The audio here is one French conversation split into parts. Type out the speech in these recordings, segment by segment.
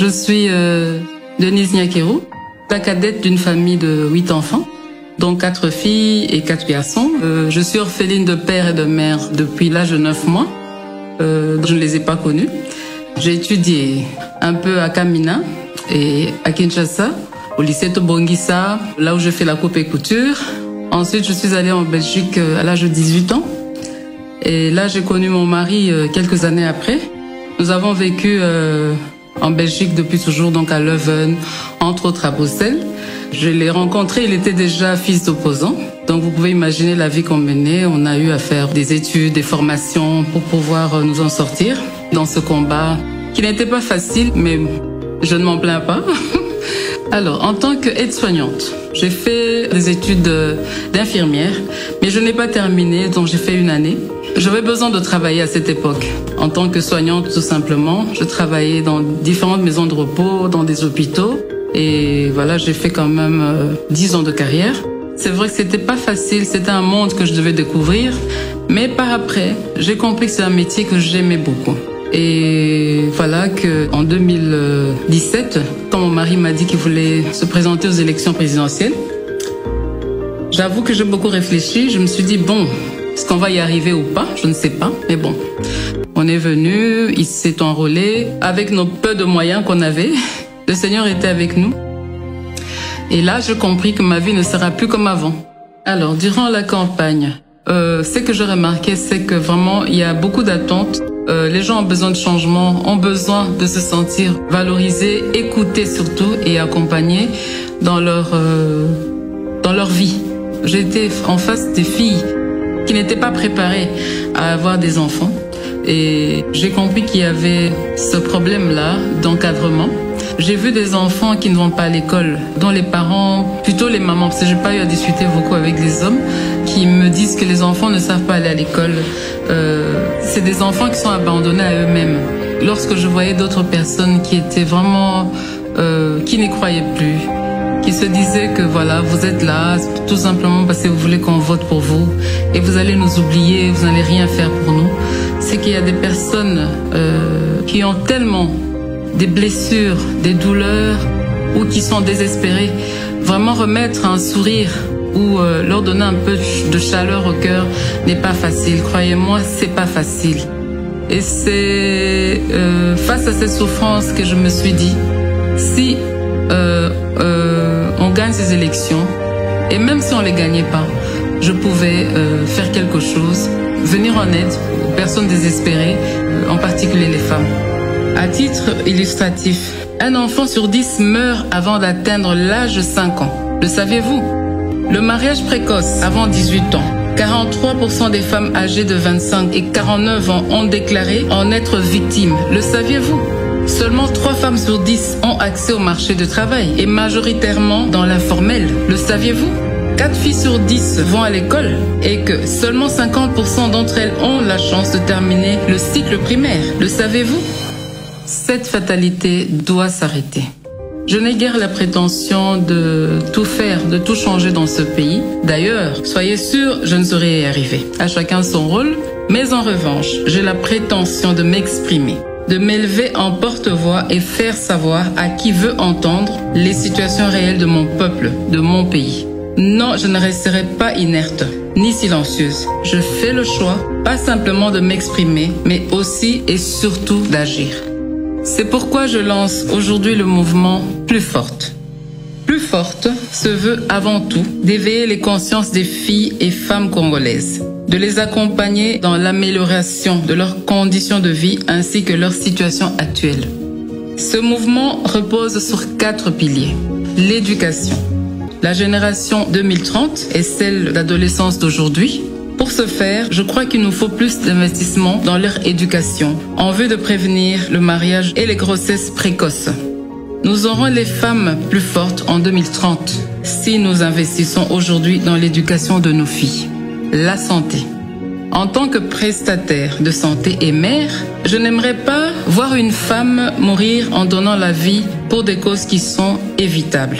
Je suis Denise Nyakeru, la cadette d'une famille de 8 enfants, dont 4 filles et 4 garçons. Je suis orpheline de père et de mère depuis l'âge de 9 mois. Je ne les ai pas connus. J'ai étudié un peu à Kamina et à Kinshasa, au lycée Tobongisa, là où je fais la coupe et couture. Ensuite, je suis allée en Belgique à l'âge de 18 ans. Et là, j'ai connu mon mari quelques années après. Nous avons vécu en Belgique depuis toujours, donc à Leuven, entre autres à Bruxelles. Je l'ai rencontré, il était déjà fils d'opposant. Donc vous pouvez imaginer la vie qu'on menait. On a eu à faire des études, des formations pour pouvoir nous en sortir dans ce combat qui n'était pas facile, mais je ne m'en plains pas. Alors, en tant qu'aide-soignante, j'ai fait des études d'infirmière, mais je n'ai pas terminé, donc j'ai fait une année. J'avais besoin de travailler à cette époque. En tant que soignante, tout simplement, je travaillais dans différentes maisons de repos, dans des hôpitaux. Et voilà, j'ai fait quand même 10 ans de carrière. C'est vrai que c'était pas facile, c'était un monde que je devais découvrir. Mais par après, j'ai compris que c'est un métier que j'aimais beaucoup. Et voilà qu'en 2017, quand mon mari m'a dit qu'il voulait se présenter aux élections présidentielles, j'avoue que j'ai beaucoup réfléchi. Je me suis dit, bon, est-ce qu'on va y arriver ou pas? Je ne sais pas, mais bon. On est venu, il s'est enrôlé avec nos peu de moyens qu'on avait. Le Seigneur était avec nous. Et là, j'ai compris que ma vie ne sera plus comme avant. Alors, durant la campagne, ce que j'ai remarqué, c'est que vraiment, il y a beaucoup d'attentes. Les gens ont besoin de changement, ont besoin de se sentir valorisés, écoutés surtout et accompagnés dans leur vie. J'étais en face des filles qui n'étaient pas préparées à avoir des enfants. Et j'ai compris qu'il y avait ce problème-là d'encadrement. J'ai vu des enfants qui ne vont pas à l'école, dont les parents, plutôt les mamans, parce que j'ai pas eu à discuter beaucoup avec les hommes, qui me disent que les enfants ne savent pas aller à l'école. C'est des enfants qui sont abandonnés à eux-mêmes. Lorsque je voyais d'autres personnes qui étaient vraiment, qui n'y croyaient plus, qui se disaient que voilà, vous êtes là tout simplement parce que vous voulez qu'on vote pour vous et vous allez nous oublier, vous n'allez rien faire pour nous. C'est qu'il y a des personnes qui ont tellement des blessures, des douleurs ou qui sont désespérées. Vraiment remettre un sourire ou leur donner un peu de chaleur au cœur n'est pas facile. Croyez-moi, c'est pas facile. Et c'est face à cette souffrance que je me suis dit, si on gagne ces élections, et même si on les gagnait pas, je pouvais faire quelque chose, venir en aide aux personnes désespérées, en particulier les femmes. À titre illustratif, un enfant sur 10 meurt avant d'atteindre l'âge de 5 ans. Le saviez-vous? Le mariage précoce avant 18 ans. 43% des femmes âgées de 25 et 49 ans ont déclaré en être victimes. Le saviez-vous? Seulement 3 femmes sur 10 ont accès au marché du travail et majoritairement dans l'informel. Le saviez-vous? 4 filles sur 10 vont à l'école et que seulement 50% d'entre elles ont la chance de terminer le cycle primaire. Le savez-vous? Cette fatalité doit s'arrêter. Je n'ai guère la prétention de tout faire, de tout changer dans ce pays. D'ailleurs, soyez sûrs, je ne saurais y arriver. À chacun son rôle, mais en revanche, j'ai la prétention de m'exprimer, de m'élever en porte-voix et faire savoir à qui veut entendre les situations réelles de mon peuple, de mon pays. Non, je ne resterai pas inerte, ni silencieuse. Je fais le choix, pas simplement de m'exprimer, mais aussi et surtout d'agir. C'est pourquoi je lance aujourd'hui le mouvement Plus Forte. Plus Forte se veut avant tout d'éveiller les consciences des filles et femmes congolaises, de les accompagner dans l'amélioration de leurs conditions de vie ainsi que leur situation actuelle. Ce mouvement repose sur 4 piliers. L'éducation. La génération 2030 est celle d'adolescence d'aujourd'hui. Pour ce faire, je crois qu'il nous faut plus d'investissement dans leur éducation, en vue de prévenir le mariage et les grossesses précoces. Nous aurons les femmes plus fortes en 2030 si nous investissons aujourd'hui dans l'éducation de nos filles. La santé. En tant que prestataire de santé et mère, je n'aimerais pas voir une femme mourir en donnant la vie pour des causes qui sont évitables.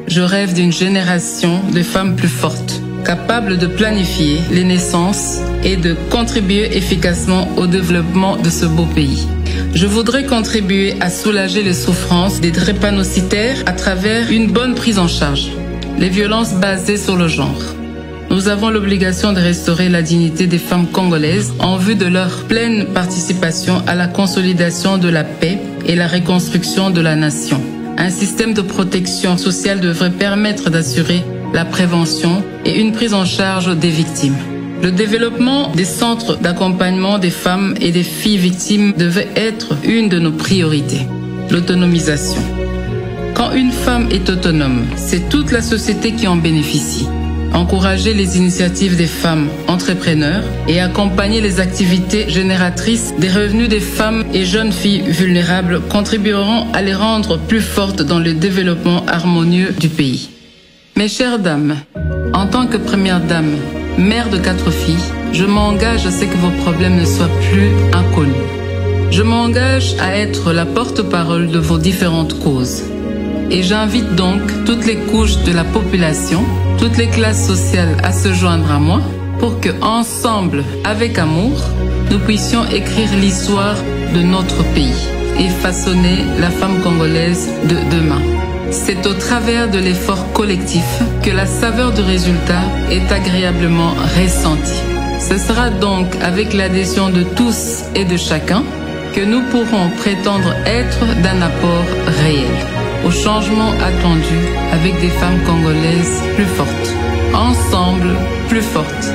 Je rêve d'une génération de femmes plus fortes, capables de planifier les naissances et de contribuer efficacement au développement de ce beau pays. je voudrais contribuer à soulager les souffrances des drépanocytaires à travers une bonne prise en charge. Les violences basées sur le genre. Nous avons l'obligation de restaurer la dignité des femmes congolaises en vue de leur pleine participation à la consolidation de la paix et la reconstruction de la nation. Un système de protection sociale devrait permettre d'assurer la prévention et une prise en charge des victimes. Le développement des centres d'accompagnement des femmes et des filles victimes devait être une de nos priorités. L'autonomisation. Quand une femme est autonome, c'est toute la société qui en bénéficie. Encourager les initiatives des femmes entrepreneurs et accompagner les activités génératrices des revenus des femmes et jeunes filles vulnérables contribueront à les rendre plus fortes dans le développement harmonieux du pays. Mes chères dames, en tant que première dame, mère de 4 filles, je m'engage à ce que vos problèmes ne soient plus inconnus. Je m'engage à être la porte-parole de vos différentes causes. Et j'invite donc toutes les couches de la population, toutes les classes sociales à se joindre à moi pour que, ensemble, avec amour, nous puissions écrire l'histoire de notre pays et façonner la femme congolaise de demain. C'est au travers de l'effort collectif que la saveur du résultat est agréablement ressentie. Ce sera donc avec l'adhésion de tous et de chacun que nous pourrons prétendre être d'un apport réel au changement attendu avec des femmes congolaises plus fortes. Ensemble, plus fortes.